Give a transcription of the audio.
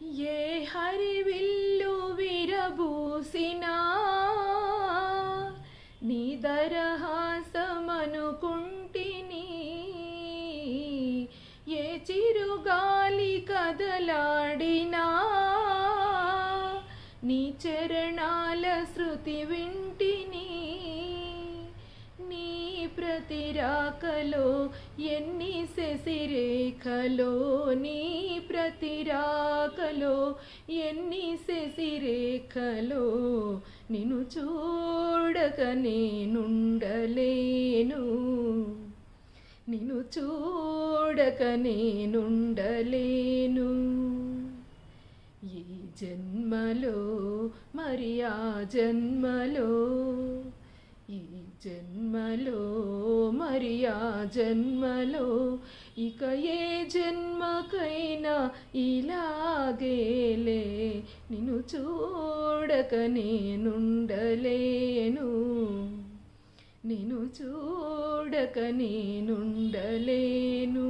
ఏ హరివిల్లు విరబూసినా నీ దరహాసమనుకుంటిని, ఏ చిరుగాలి కదలాడినా నీ చరణాల శృతి వింటిని. నీ ప్రతిరాకలో ఎన్ని శశిరేఖలో, నీ ప్రతిరాకలో ఎన్ని శశిరేఖలో, నిన్ను చూడక నేనుండలేను, నిన్ను చూడక నేనుండలేను. ఈ జన్మలో మరి ఆ జన్మలో, ఈ జన్మలో మరి ఆ జన్మలో, ఇక ఏ జన్మకైనా ఇలాగేలే, నిన్ను చూడక నేనుండలేను, నిన్ను చూడక నేనుండలేను.